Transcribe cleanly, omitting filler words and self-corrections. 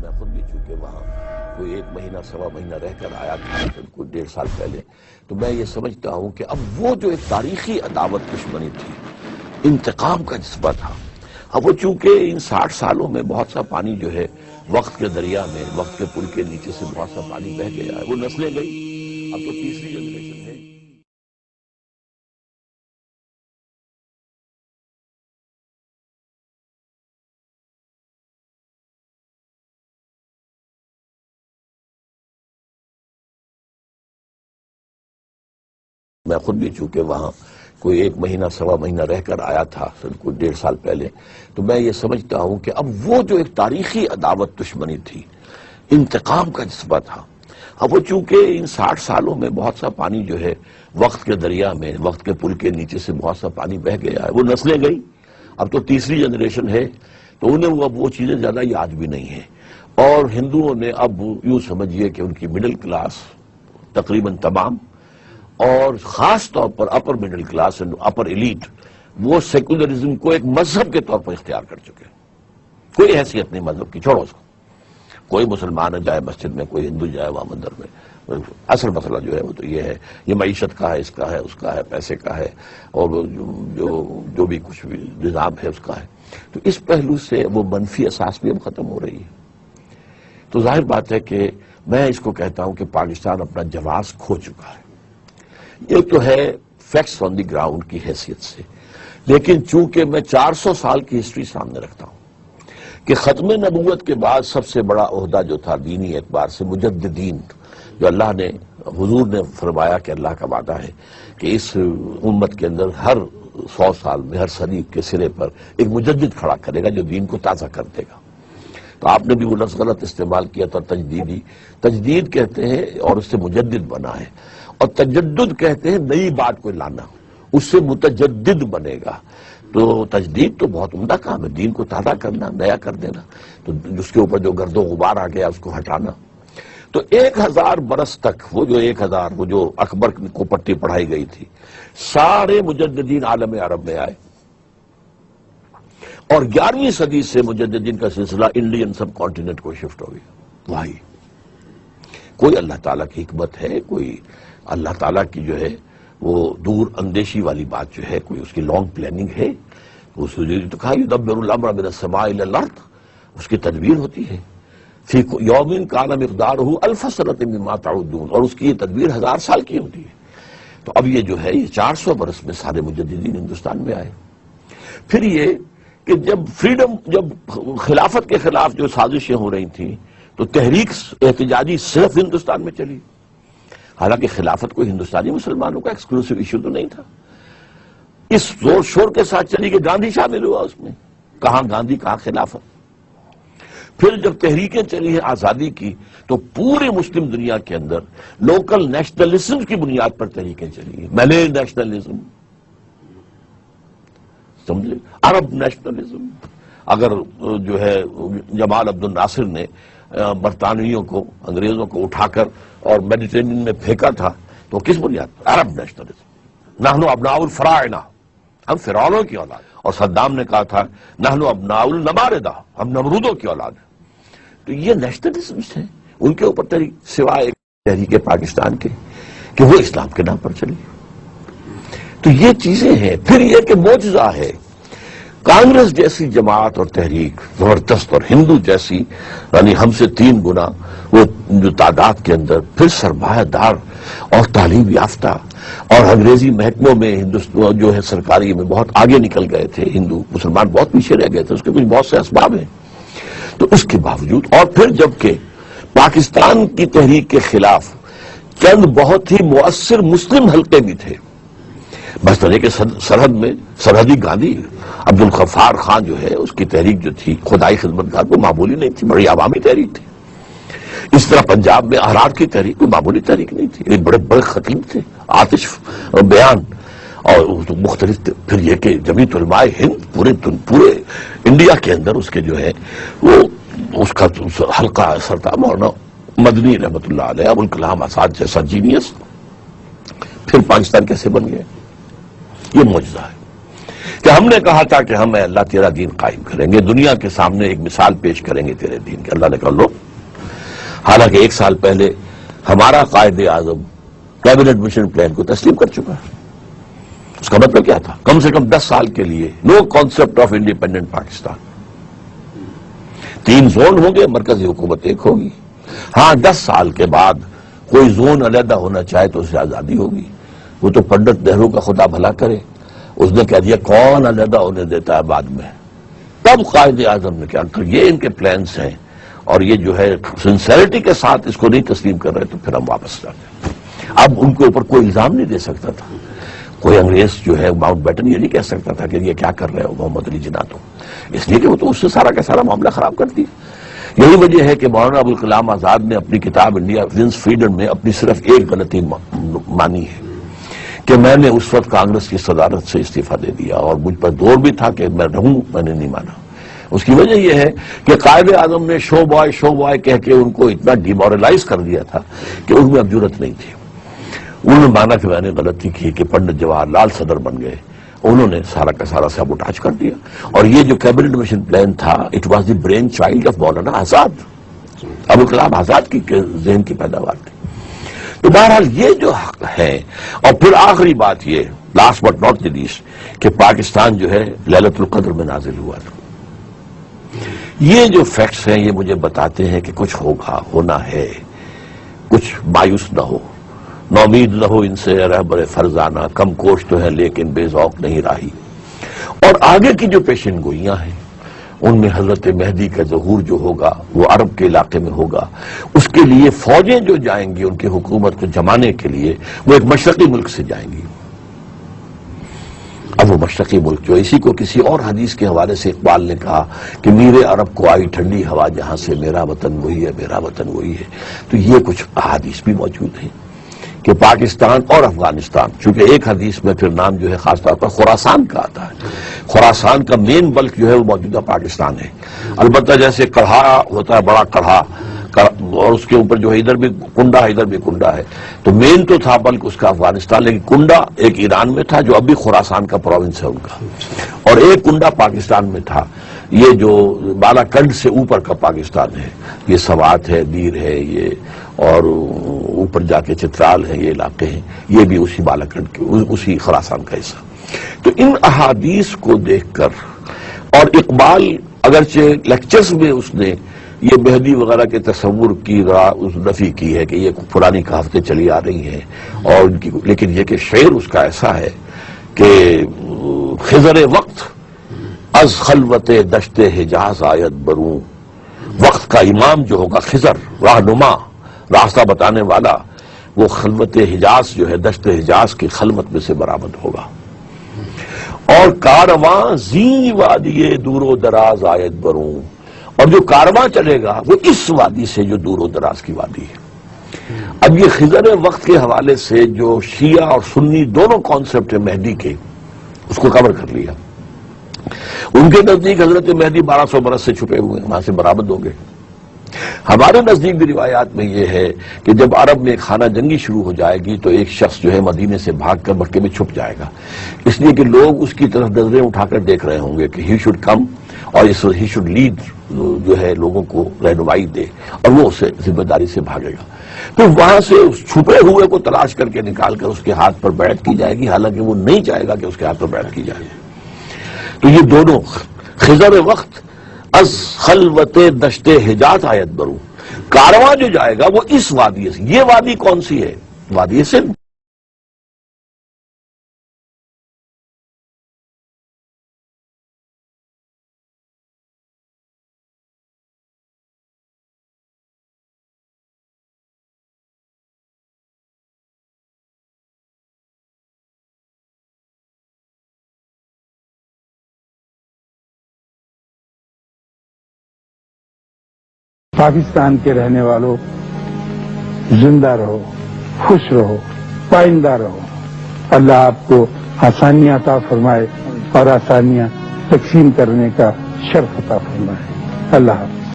میں خود بھی چونکہ وہاں کوئی 1 مہینہ سوا مہینہ رہ کر آیا تھا کوئی 1.5 سال پہلے، تو میں یہ سمجھتا ہوں کہ اب وہ جو ایک تاریخی عداوت دشمنی تھی، انتقام کا جذبہ تھا، اب وہ چونکہ ان 60 سالوں میں بہت سا پانی جو ہے وقت کے دریا میں، وقت کے پل کے نیچے سے بہت سا پانی بہہ گیا ہے، وہ نسلیں گئی، اب تو تیسری جنریشن ہے۔ میں خود بھی چونکہ وہاں کوئی 1 مہینہ سوا مہینہ رہ کر آیا تھا کوئی 1.5 سال پہلے، تو میں یہ سمجھتا ہوں کہ اب وہ جو ایک تاریخی عداوت دشمنی تھی، انتقام کا جذبہ تھا، اب وہ چونکہ ان 60 سالوں میں بہت سا پانی جو ہے وقت کے دریا میں، وقت کے پل کے نیچے سے بہت سا پانی بہہ گیا ہے، وہ نسلیں گئی، اب تو تیسری جنریشن ہے، تو انہیں اب وہ چیزیں زیادہ یاد بھی نہیں ہیں، اور ہندوؤں نے اب یوں سمجھیے کہ ان کی مڈل کلاس تقریباً تمام، اور خاص طور پر upper middle class and upper elite, وہ سیکولرزم کو ایک مذہب کے طور پر اختیار کر چکے ہیں۔ کوئی حیثیت نہیں مذہب کی، چھوڑو اس کو، کوئی مسلمان جائے مسجد میں، کوئی ہندو جائے وہاں مندر میں، اصل مسئلہ جو ہے وہ تو یہ ہے، یہ معیشت کا ہے، اس کا ہے، اس کا ہے، پیسے کا ہے، اور جو بھی کچھ بھی نظام ہے اس کا ہے، تو اس پہلو سے وہ منفی اساس بھی اب ختم ہو رہی ہے۔ تو ظاہر بات ہے کہ میں اس کو کہتا ہوں کہ پاکستان اپنا جواز کھو چکا ہے۔ یہ تو ہے فیکٹس آن دی گراؤنڈ کی حیثیت سے، لیکن چونکہ میں 400 سال کی ہسٹری سامنے رکھتا ہوں کہ ختم نبوت کے بعد سب سے بڑا عہدہ جو تھا دینی اعتبار سے مجددین، جو اللہ نے، حضور نے فرمایا کہ اللہ کا وعدہ ہے کہ اس امت کے اندر ہر 100 سال میں، ہر صدی کے سرے پر ایک مجدد کھڑا کرے گا جو دین کو تازہ کر دے گا۔ تو آپ نے بھی وہ لفظ غلط استعمال کیا تھا، تجدیدی، تجدید کہتے ہیں اور اس سے مجدد بنا ہے، اور تجدد کہتے ہیں نئی بات کو لانا، اس سے متجدد بنے گا۔ تو تجدید تو بہت عمدہ کام ہے، دین کو تازہ کرنا، نیا کر دینا، تو اس کے اوپر جو گرد و غبار آ گیا اس کو ہٹانا۔ تو 1000 برس تک وہ جو اکبر کو پٹی پڑھائی گئی تھی، سارے مجددین عالم عرب میں آئے، اور 11ویں صدی سے مجددین کا سلسلہ انڈین سب کانٹیننٹ کو شفٹ ہو گیا۔ وہی کوئی اللہ تعالیٰ کی حکمت ہے، کوئی اللہ تعالیٰ کی جو ہے وہ دور اندیشی والی بات جو ہے، کوئی اس کی لانگ پلاننگ ہے، اس نے تو کہا یدبر الامر من السماء الی الارض، اس کی تدبیر ہوتی ہے، فی یوم کان مقدارہ 1000 سنۃ مما تعدون، اور اس کی یہ تدبیر 1000 سال کی ہوتی ہے۔ تو اب یہ جو ہے یہ 400 برس میں سارے مجددین ہندوستان میں آئے۔ پھر یہ کہ جب فریڈم، جب خلافت کے خلاف جو سازشیں ہو رہی تھیں، تو تحریک احتجاجی صرف ہندوستان میں چلی، حالانکہ خلافت کوئی ہندوستانی مسلمانوں کا ایکسکلوسیو ایشو تو نہیں تھا، اس زور شور کے ساتھ چلی کہ گاندھی شامل ہوا اس میں، کہاں گاندھی کہاں خلافت۔ پھر جب تحریکیں چلی ہیں آزادی کی، تو پوری مسلم دنیا کے اندر لوکل نیشنلزم کی بنیاد پر تحریکیں چلی ہیں، ملے نیشنلزم، سمجھے، عرب نیشنلزم۔ اگر جو ہے جمال عبد الناصر نے برطانویوں کو، انگریزوں کو اٹھا کر اور میڈیٹرینین میں پھینکا تھا، تو کس بنیاد پر؟ عرب نیشنلزم، نحن ابناء الفراعنہ، ہم فرعونوں کی اولاد، اور صدام نے کہا تھا نحن ابناء النماردہ، ہم نمرودوں کی اولاد ہیں۔ تو یہ نیشنلزمز ہیں، ان کے اوپر سوائے ایک تحریک پاکستان کے کہ وہ اسلام کے نام پر چلی۔ تو یہ چیزیں ہیں۔ پھر یہ کہ معجزہ ہے، کانگریس جیسی جماعت اور تحریک زبردست، اور ہندو جیسی یعنی ہم سے 3 گنا وہ جو تعداد کے اندر، پھر سرمایہ دار اور تعلیم یافتہ، اور انگریزی محکموں میں ہندوستان جو ہے سرکاری میں بہت آگے نکل گئے تھے، ہندو مسلمان بہت پیچھے رہ گئے تھے، اس کے کچھ بہت سے اسباب ہیں۔ تو اس کے باوجود، اور پھر جبکہ پاکستان کی تحریک کے خلاف چند بہت ہی مؤثر مسلم حلقے بھی تھے، مثلا کہ سرحد میں سرحدی گاندھی عبد الغفار خان جو ہے، اس کی تحریک جو تھی خدائی خدمتگار، وہ معمولی نہیں تھی، بڑی عوامی تحریک تھی۔ اس طرح پنجاب میں احرار کی تحریک کوئی معمولی تحریک نہیں تھی، ایک بڑے بڑے خطیب تھے، آتش بیان، اور مختلف۔ پھر یہ کہ جمعیت علماء ہند پورے انڈیا کے اندر اس کے جو ہے وہ اس کا حلقہ اثر تھا، مولانا مدنی رحمۃ اللہ علیہ، ابوالکلام آزاد جیسا جینیس۔ پھر پاکستان کیسے بن گیا؟ یہ معجزہ ہے۔ کہ ہم نے کہا تھا کہ ہم اللہ تیرا دین قائم کریں گے، دنیا کے سامنے ایک مثال پیش کریں گے تیرے دین کی۔ اللہ نے کہا لو، حالانکہ 1 سال پہلے ہمارا Quaid Azam cabinet mission plan کو تسلیم کر چکا ہے۔ اس کا مطلب کیا تھا؟ کم سے کم 10 سال کے لیے no concept of independent Pakistan, 3 zone ہوں گے، مرکزی حکومت ایک ہوگی۔ ہاں 10 سال کے بعد کوئی زون علیحدہ ہونا چاہے تو اسے آزادی ہوگی۔ وہ تو پنڈت نہرو کا خدا بھلا کرے، اس نے کہہ دیا کون علیحدہ ہونے دیتا ہے بعد میں۔ تب قائد اعظم نے کہا کہ یہ ان کے پلانس ہیں اور یہ جو ہے سنسیریٹی کے ساتھ اس کو نہیں تسلیم کر رہے تو پھر ہم واپس جاتے ہیں۔ اب ان کے اوپر کوئی الزام نہیں دے سکتا تھا، کوئی انگریز جو ہے ماؤنٹ بیٹن یہ نہیں کہہ سکتا تھا کہ یہ کیا کر رہے ہو محمد علی جناح، تو اس لیے کہ وہ تو اس سے سارا کا سارا معاملہ خراب کر دیا۔ یہی وجہ ہے کہ مولانا ابوالکلام آزاد نے اپنی کتاب انڈیا ونز فریڈم میں اپنی صرف ایک غلطی مانی ہے کہ میں نے اس وقت کانگریس کی صدارت سے استعفیٰ دے دیا، اور مجھ پر دور بھی تھا کہ میں رہوں، میں نے نہیں مانا۔ اس کی وجہ یہ ہے کہ قائد اعظم نے شو بوائے کہہ کے ان کو اتنا ڈیمورلائز کر دیا تھا کہ ان میں اب جرت نہیں تھی۔ انہوں نے مانا کہ میں نے غلطی کی کہ پنڈت جواہر لال صدر بن گئے، انہوں نے سارا کا سارا سیبوٹاج کر دیا۔ اور یہ جو کیبنٹ مشن پلان تھا، it was the brain child of Maulana Azad, Abul Kalam Azad کی ذہن کی پیداوار تھی۔ تو بہرحال یہ جو حق ہے، اور پھر آخری بات یہ، last but not the least, کہ پاکستان جو ہے لیلۃ القدر میں نازل ہوا تھا۔ یہ جو فیکٹس ہیں یہ مجھے بتاتے ہیں کہ کچھ ہوگا، ہونا ہے، کچھ مایوس نہ ہو، نومید نہ ہو ان سے رہبر فرزانہ، کم کوش تو ہے لیکن بے ذوق نہیں راہی۔ اور آگے کی جو پیشن گوئیاں ہیں ان میں حضرت مہدی کا ظہور جو ہوگا وہ عرب کے علاقے میں ہوگا، اس کے لیے فوجیں جو جائیں گی ان کی حکومت کو جمانے کے لیے وہ ایک مشرقی ملک سے جائیں گی۔ اب وہ مشرقی ملک جو، اسی کو کسی اور حدیث کے حوالے سے اقبال نے کہا کہ میرے عرب کو آئی ٹھنڈی ہوا جہاں سے، میرا وطن وہی ہے، میرا وطن وہی ہے۔ تو یہ کچھ احادیث بھی موجود ہیں کہ پاکستان اور افغانستان، چونکہ ایک حدیث میں پھر نام جو ہے خاص طور پر خراسان کا آتا ہے، خراسان کا مین بلک جو ہے وہ موجودہ پاکستان ہے۔ البتہ جیسے کڑھا ہوتا ہے، بڑا کڑھا، اور اس کے اوپر جو ہے ادھر بھی کنڈا ہے ادھر بھی کنڈا ہے، تو مین تو تھا بلک اس کا افغانستان، لیکن کنڈا ایک ایران میں تھا جو اب بھی خراسان کا پروونس ہے ان کا، اور ایک کنڈا پاکستان میں تھا، یہ جو بالا کنڈ سے اوپر کا پاکستان ہے، یہ سوات ہے، دیر ہے یہ، اور اوپر جا کے چترال ہے، یہ علاقے ہیں، یہ بھی اسی بالا کنڈ کے اسی خراسان کا حصہ۔ تو ان احادیث کو دیکھ کر، اور اقبال اگرچہ لیکچرز میں اس نے یہ مہدی وغیرہ کے تصور کی نفی کی ہے کہ یہ پرانی کہاوتیں چلی آ رہی ہیں، اور ان کی، لیکن یہ کہ شعر اس کا ایسا ہے کہ خضر وقت از خلوت دشت حجاز آیت بروں، وقت کا امام جو ہوگا خضر، رہنما، راستہ بتانے والا، وہ خلوت حجاز جو ہے، دشت حجاز کی خلوت میں سے برآمد ہوگا، اور کارواں زی وادی دور و دراز آیت بروں، اور جو کارواں چلے گا وہ اس وادی سے جو دور و دراز کی وادی ہے۔ اب یہ خضر وقت کے حوالے سے جو شیعہ اور سنی دونوں کانسیپٹ ہیں مہدی کے، اس کو کور کر لیا۔ ان کے نزدیک حضرت مہدی 1200 برس سے چھپے ہوئے ہیں، وہاں سے برآمد ہوں گے۔ ہمارے نزدیک بھی روایات میں یہ ہے کہ جب عرب میں خانہ جنگی شروع ہو جائے گی تو ایک شخص جو ہے مدینے سے بھاگ کر مکے میں چھپ جائے گا، اس لیے کہ لوگ اس کی طرف نظریں اٹھا کر دیکھ رہے ہوں گے کہ ہی شوڈ کم، اور ہی شوڈ لیڈ، جو ہے لوگوں کو رہنمائی دے، اور وہ اسے ذمہ داری سے بھاگے گا۔ تو وہاں سے اس چھپے ہوئے کو تلاش کر کے نکال کر اس کے ہاتھ پر بیعت کی جائے گی، حالانکہ وہ نہیں چاہے گا کہ اس کے ہاتھ پر بیعت کی جائے۔ تو یہ دونوں خضر وقت از خلوت دشت حجاز آیت بروں، کارواں جو جائے گا وہ اس وادی سے، یہ وادی کون سی ہے؟ وادی سندھ۔ پاکستان کے رہنے والوں، زندہ رہو، خوش رہو، پائندہ رہو۔ اللہ آپ کو آسانیاں عطا فرمائے اور آسانیاں تقسیم کرنے کا شرف عطا فرمائے۔ اللہ حافظ۔